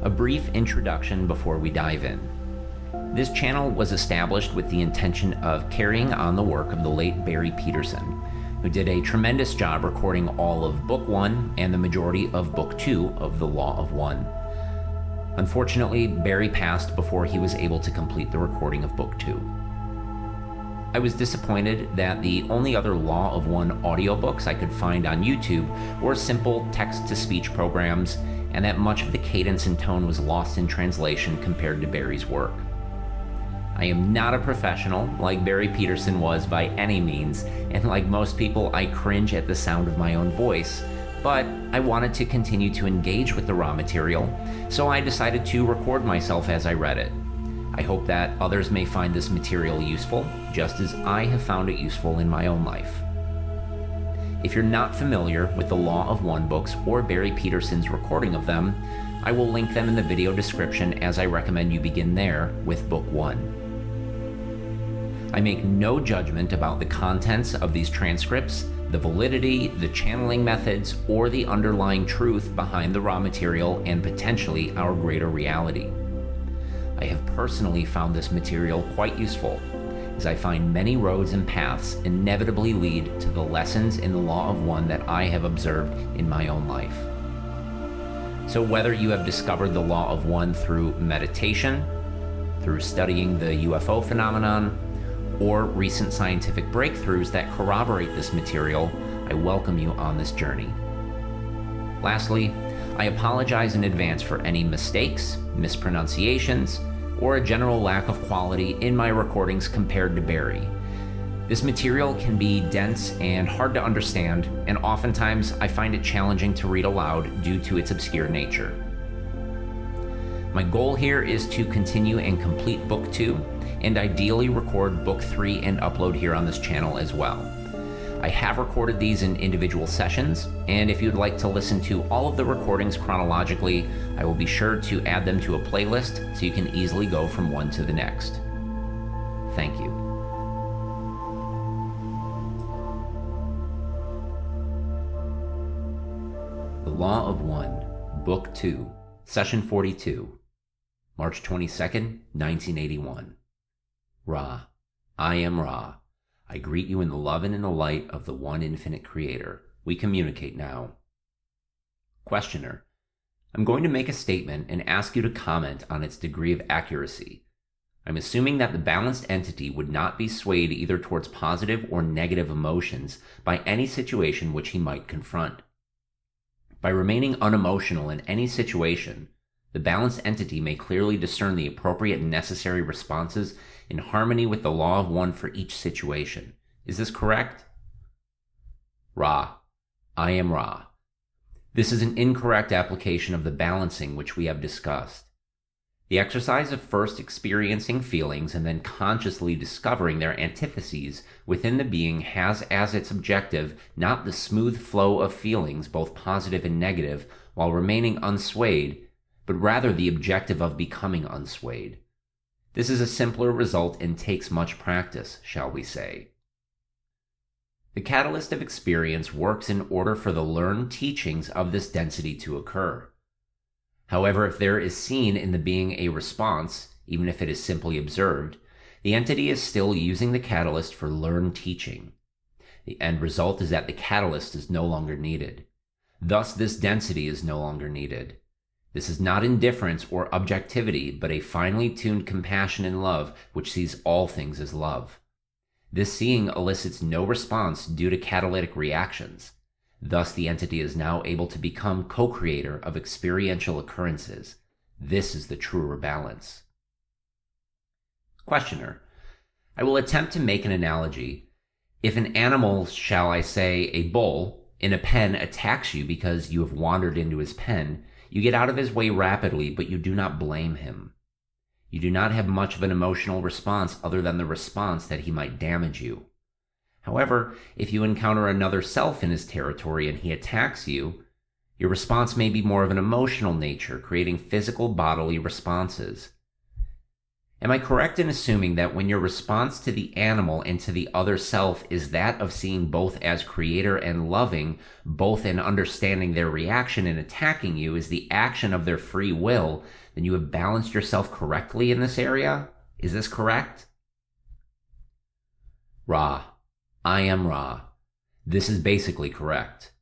A brief introduction before we dive in. This channel was established with the intention of carrying on the work of the late Barry Peterson, who did a tremendous job recording all of Book 1 and the majority of Book 2 of The Law of One. Unfortunately, Barry passed before he was able to complete the recording of Book 2. I was disappointed that the only other Law of One audiobooks I could find on YouTube were simple text-to-speech programs, and that much of the cadence and tone was lost in translation compared to Barry's work. I am not a professional like Barry Peterson was by any means, and like most people, I cringe at the sound of my own voice, but I wanted to continue to engage with the raw material, so I decided to record myself as I read it. I hope that others may find this material useful, just as I have found it useful in my own life. If you're not familiar with the Law of One books or Barry Peterson's recording of them, I will link them in the video description, as I recommend you begin there with Book 1. I make no judgment about the contents of these transcripts, the validity, the channeling methods, or the underlying truth behind the raw material and potentially our greater reality. I have personally found this material quite useful, as I find many roads and paths inevitably lead to the lessons in the Law of One that I have observed in my own life. So whether you have discovered the Law of One through meditation, through studying the UFO phenomenon, or recent scientific breakthroughs that corroborate this material, I welcome you on this journey. Lastly, I apologize in advance for any mistakes, mispronunciations, or a general lack of quality in my recordings compared to Barry. This material can be dense and hard to understand, and oftentimes I find it challenging to read aloud due to its obscure nature. My goal here is to continue and complete Book 2, and ideally record Book 3 and upload here on this channel as well. I have recorded these in individual sessions, and if you'd like to listen to all of the recordings chronologically, I will be sure to add them to a playlist so you can easily go from one to the next. Thank you. The Law of One, Book 2, Session 42, March 22nd, 1981. Ra, I am Ra. I greet you in the love and in the light of the one infinite creator. We communicate now. Questioner, I'm going to make a statement and ask you to comment on its degree of accuracy. I'm assuming that the balanced entity would not be swayed either towards positive or negative emotions by any situation which he might confront. By remaining unemotional in any situation, the balanced entity may clearly discern the appropriate and necessary responses in harmony with the Law of One for each situation. Is this correct? Ra, I am Ra. This is an incorrect application of the balancing which we have discussed. The exercise of first experiencing feelings and then consciously discovering their antitheses within the being has as its objective not the smooth flow of feelings, both positive and negative, while remaining unswayed, but rather the objective of becoming unswayed. This is a simpler result and takes much practice, shall we say. The catalyst of experience works in order for the learned teachings of this density to occur. However, if there is seen in the being a response, even if it is simply observed, the entity is still using the catalyst for learned teaching. The end result is that the catalyst is no longer needed. Thus, this density is no longer needed. This is not indifference or objectivity, but a finely tuned compassion and love which sees all things as love. This seeing elicits no response due to catalytic reactions. Thus, the entity is now able to become co-creator of experiential occurrences. This is the truer balance. Questioner, I will attempt to make an analogy. If an animal, shall I say a bull, in a pen attacks you because you have wandered into his pen, you get out of his way rapidly, but you do not blame him. You do not have much of an emotional response other than the response that he might damage you. However, if you encounter another self in his territory and he attacks you, your response may be more of an emotional nature, creating physical bodily responses. Am I correct in assuming that when your response to the animal and to the other self is that of seeing both as creator and loving, both in understanding their reaction in attacking you is the action of their free will, then you have balanced yourself correctly in this area? Is this correct? Ra. I am Ra. This is basically correct.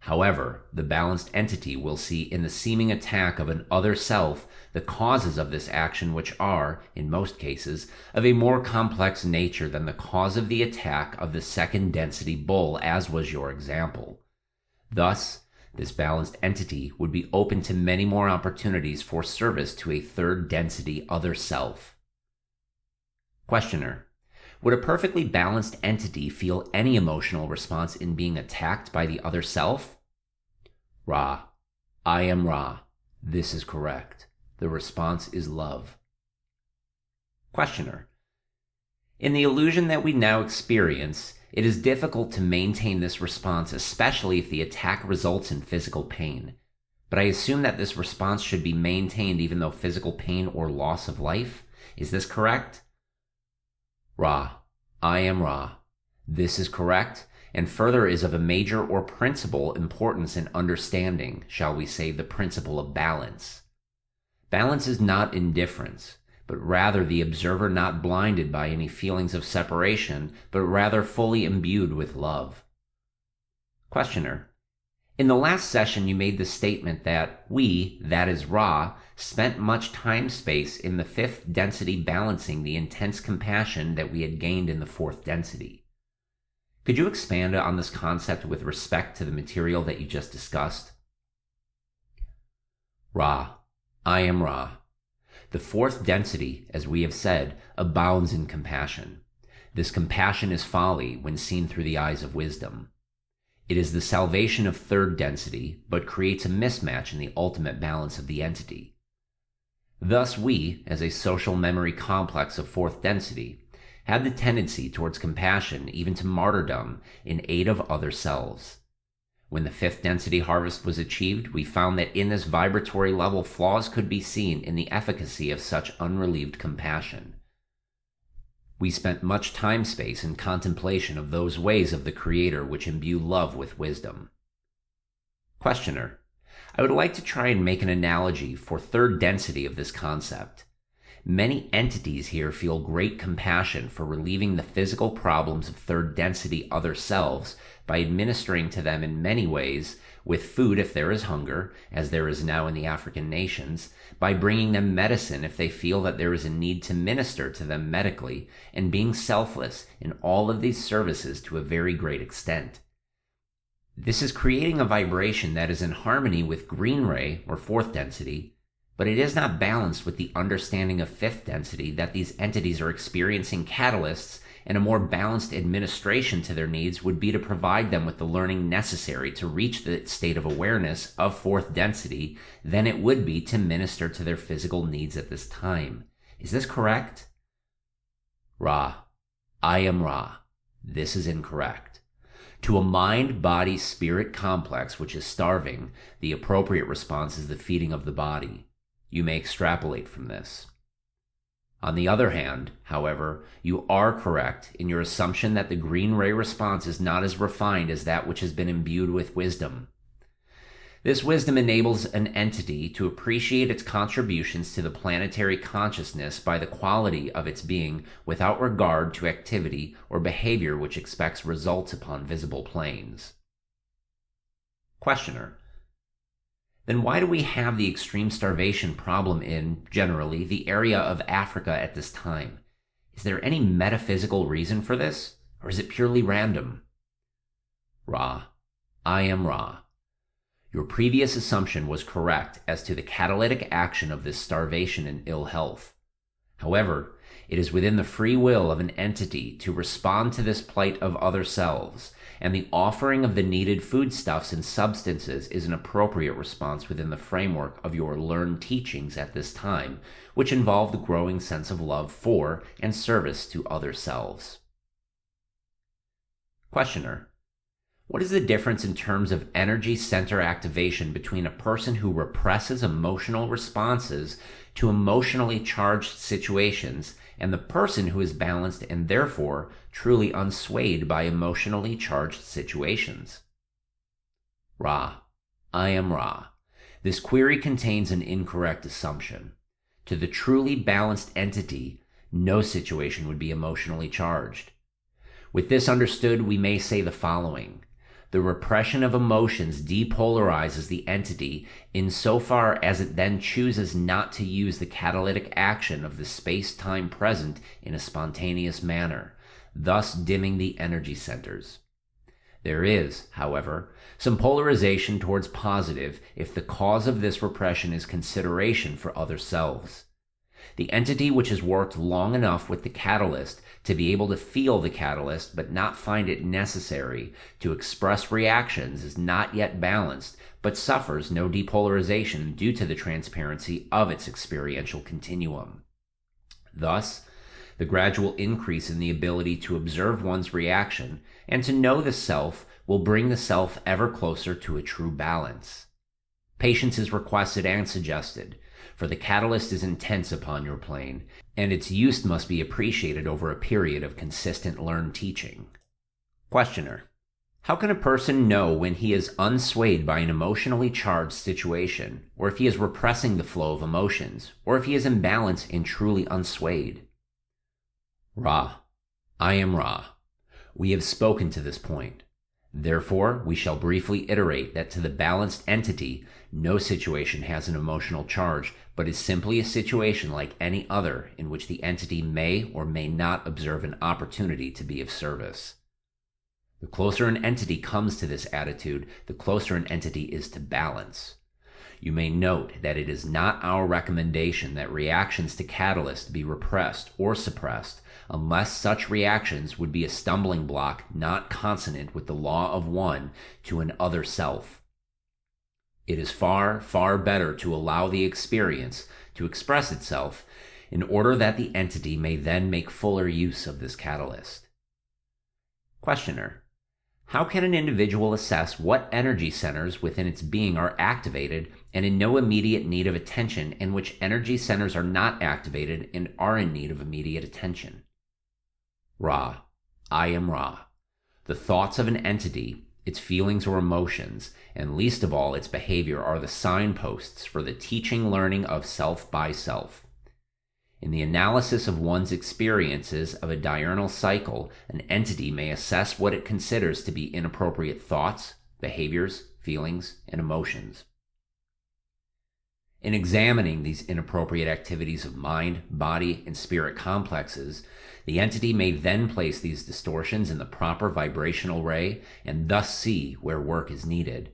However, the balanced entity will see in the seeming attack of an other self the causes of this action, which are, in most cases, of a more complex nature than the cause of the attack of the second density bull, as was your example. Thus, this balanced entity would be open to many more opportunities for service to a third density other self. Questioner. Would a perfectly balanced entity feel any emotional response in being attacked by the other self? Ra. I am Ra. This is correct. The response is love. Questioner. In the illusion that we now experience, it is difficult to maintain this response, especially if the attack results in physical pain. But I assume that this response should be maintained even though physical pain or loss of life? Is this correct? Ra. I am Ra. This is correct, and further is of a major or principal importance in understanding, shall we say, the principle of balance. Balance is not indifference, but rather the observer not blinded by any feelings of separation, but rather fully imbued with love. Questioner. In the last session you made the statement that we, that is Ra, spent much time-space in the fifth density balancing the intense compassion that we had gained in the fourth density. Could you expand on this concept with respect to the material that you just discussed? Ra. I am Ra. The fourth density, as we have said, abounds in compassion. This compassion is folly when seen through the eyes of wisdom. It is the salvation of third density, but creates a mismatch in the ultimate balance of the entity. Thus we, as a social memory complex of fourth density, had the tendency towards compassion, even to martyrdom, in aid of other selves. When the fifth density harvest was achieved, we found that in this vibratory level flaws could be seen in the efficacy of such unrelieved compassion. We spent much time-space in contemplation of those ways of the Creator which imbue love with wisdom. Questioner. I would like to try and make an analogy for third density of this concept. Many entities here feel great compassion for relieving the physical problems of third density other selves by administering to them in many ways, with food if there is hunger, as there is now in the African nations, by bringing them medicine if they feel that there is a need to minister to them medically, and being selfless in all of these services to a very great extent. This is creating a vibration that is in harmony with green ray, or fourth density, but it is not balanced with the understanding of fifth density that these entities are experiencing catalysts, and a more balanced administration to their needs would be to provide them with the learning necessary to reach the state of awareness of fourth density than it would be to minister to their physical needs at this time. Is this correct? Ra. I am Ra. This is incorrect. To a mind-body-spirit complex which is starving, the appropriate response is the feeding of the body. You may extrapolate from this. On the other hand, however, you are correct in your assumption that the green ray response is not as refined as that which has been imbued with wisdom. This wisdom enables an entity to appreciate its contributions to the planetary consciousness by the quality of its being without regard to activity or behavior which expects results upon visible planes. Questioner. Then why do we have the extreme starvation problem in, generally, the area of Africa at this time? Is there any metaphysical reason for this, or is it purely random? Ra. I am Ra. Your previous assumption was correct as to the catalytic action of this starvation and ill health. However, it is within the free will of an entity to respond to this plight of other selves, and the offering of the needed foodstuffs and substances is an appropriate response within the framework of your learned teachings at this time, which involve the growing sense of love for and service to other selves. Questioner. What is the difference in terms of energy center activation between a person who represses emotional responses to emotionally charged situations and the person who is balanced and therefore truly unswayed by emotionally charged situations? Ra. I am Ra. This query contains an incorrect assumption. To the truly balanced entity, no situation would be emotionally charged. With this understood, we may say the following. The repression of emotions depolarizes the entity insofar as it then chooses not to use the catalytic action of the space-time present in a spontaneous manner, thus dimming the energy centers. There is, however, some polarization towards positive if the cause of this repression is consideration for other selves. The entity which has worked long enough with the catalyst to be able to feel the catalyst but not find it necessary to express reactions is not yet balanced, but suffers no depolarization due to the transparency of its experiential continuum. Thus, the gradual increase in the ability to observe one's reaction and to know the self will bring the self ever closer to a true balance. Patience is requested and suggested, for the catalyst is intense upon your plane, and its use must be appreciated over a period of consistent learned teaching. Questioner. How can a person know when he is unswayed by an emotionally charged situation, or if he is repressing the flow of emotions, or if he is imbalanced and truly unswayed? Ra. I am Ra. We have spoken to this point. Therefore, we shall briefly iterate that to the balanced entity, no situation has an emotional charge, but is simply a situation like any other in which the entity may or may not observe an opportunity to be of service. The closer an entity comes to this attitude, the closer an entity is to balance. You may note that it is not our recommendation that reactions to catalyst be repressed or suppressed unless such reactions would be a stumbling block not consonant with the law of one to an other self. It is far, far better to allow the experience to express itself in order that the entity may then make fuller use of this catalyst. Questioner. How can an individual assess what energy centers within its being are activated and in no immediate need of attention, and which energy centers are not activated and are in need of immediate attention? Ra. I am Ra. The thoughts of an entity, its feelings or emotions, and least of all its behavior are the signposts for the teaching learning of self by self. In the analysis of one's experiences of a diurnal cycle, an entity may assess what it considers to be inappropriate thoughts, behaviors, feelings, and emotions. In examining these inappropriate activities of mind, body, and spirit complexes, the entity may then place these distortions in the proper vibrational ray and thus see where work is needed.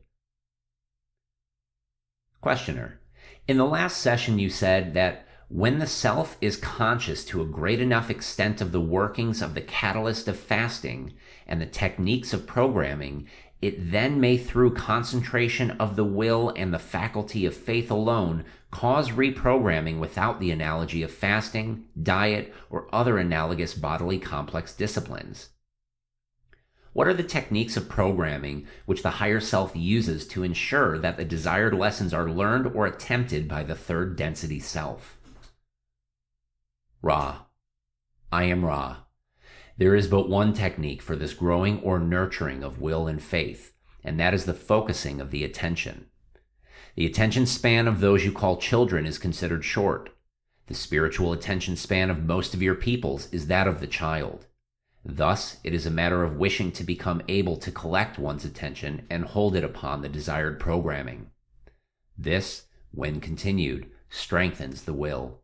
Questioner. In the last session you said that when the self is conscious to a great enough extent of the workings of the catalyst of fasting and the techniques of programming, it then may, through concentration of the will and the faculty of faith alone, cause reprogramming without the analogy of fasting, diet, or other analogous bodily complex disciplines. What are the techniques of programming which the higher self uses to ensure that the desired lessons are learned or attempted by the third density self? Ra. I am Ra. There is but one technique for this growing or nurturing of will and faith, and that is the focusing of the attention. The attention span of those you call children is considered short. The spiritual attention span of most of your peoples is that of the child. Thus, it is a matter of wishing to become able to collect one's attention and hold it upon the desired programming. This, when continued, strengthens the will.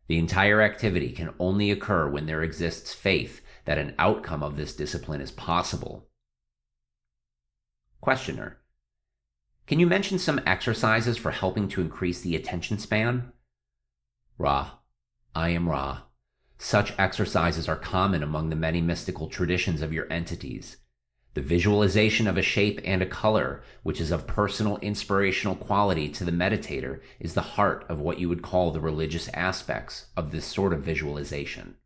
The entire activity can only occur when there exists faith that an outcome of this discipline is possible. Questioner. Can you mention some exercises for helping to increase the attention span? Ra. I am Ra. Such exercises are common among the many mystical traditions of your entities. The visualization of a shape and a color, which is of personal inspirational quality to the meditator, is the heart of what you would call the religious aspects of this sort of visualization.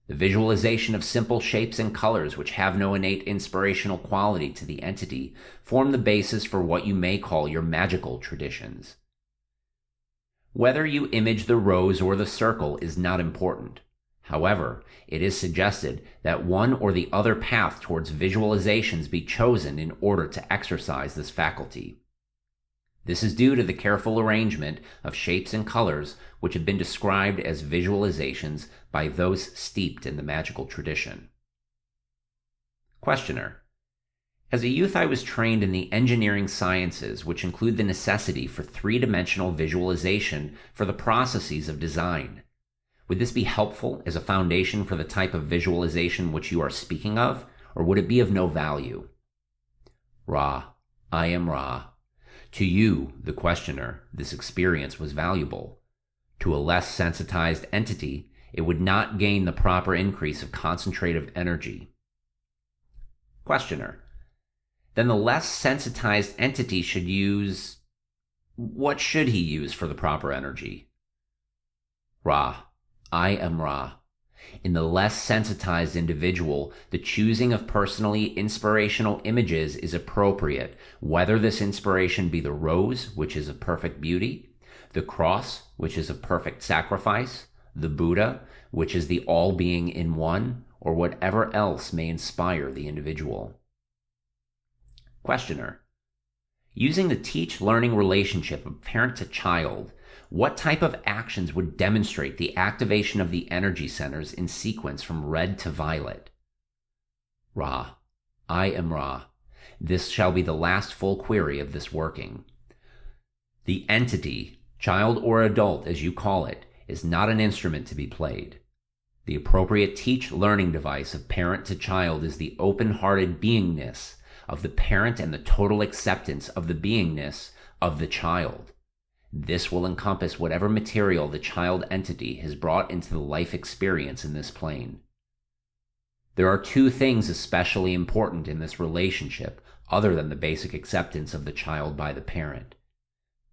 The visualization of simple shapes and colors which have no innate inspirational quality to the entity form the basis for what you may call your magical traditions. Whether you image the rose or the circle is not important. However, it is suggested that one or the other path towards visualizations be chosen in order to exercise this faculty. This is due to the careful arrangement of shapes and colors which have been described as visualizations by those steeped in the magical tradition. Questioner: As a youth, I was trained in the engineering sciences, which include the necessity for three-dimensional visualization for the processes of design. Would this be helpful as a foundation for the type of visualization which you are speaking of, or would it be of no value? Ra, I am Ra. To you, the questioner, this experience was valuable. To a less sensitized entity, it would not gain the proper increase of concentrative energy. Questioner: Then the less sensitized entity should use... What should he use for the proper energy? Ra, I am Ra. In the less sensitized individual, the choosing of personally inspirational images is appropriate, whether this inspiration be the rose, which is of perfect beauty, the cross, which is of perfect sacrifice, the Buddha, which is the all-being in one, or whatever else may inspire the individual. Questioner: Using the teach-learning relationship of parent to child, what type of actions would demonstrate the activation of the energy centers in sequence from red to violet? Ra, I am Ra. This shall be the last full query of this working. The entity, child or adult as you call it, is not an instrument to be played. The appropriate teach-learning device of parent to child is the open-hearted beingness of the parent and the total acceptance of the beingness of the child. This will encompass whatever material the child entity has brought into the life experience in this plane. There are two things especially important in this relationship other than the basic acceptance of the child by the parent.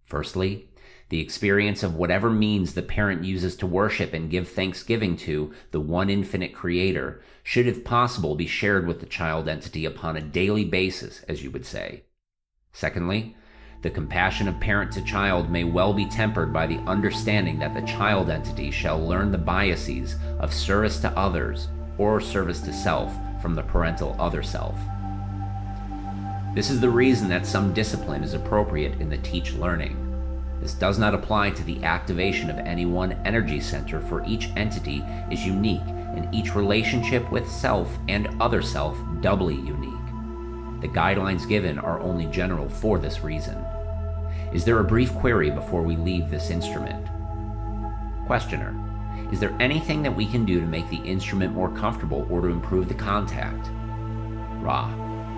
Firstly, the experience of whatever means the parent uses to worship and give thanksgiving to the one infinite creator should, if possible, be shared with the child entity upon a daily basis, as you would say. Secondly, the compassion of parent to child may well be tempered by the understanding that the child entity shall learn the biases of service to others or service to self from the parental other self. This is the reason that some discipline is appropriate in the teach learning. This does not apply to the activation of any one energy center, for each entity is unique and each relationship with self and other self doubly unique. The guidelines given are only general for this reason. Is there a brief query before we leave this instrument? Questioner: Is there anything that we can do to make the instrument more comfortable or to improve the contact? Ra,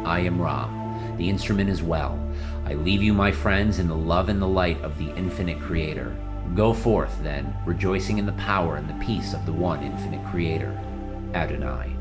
I am Ra. The instrument is well. I leave you, my friends, in the love and the light of the infinite creator. Go forth, then, rejoicing in the power and the peace of the one infinite creator. Adonai.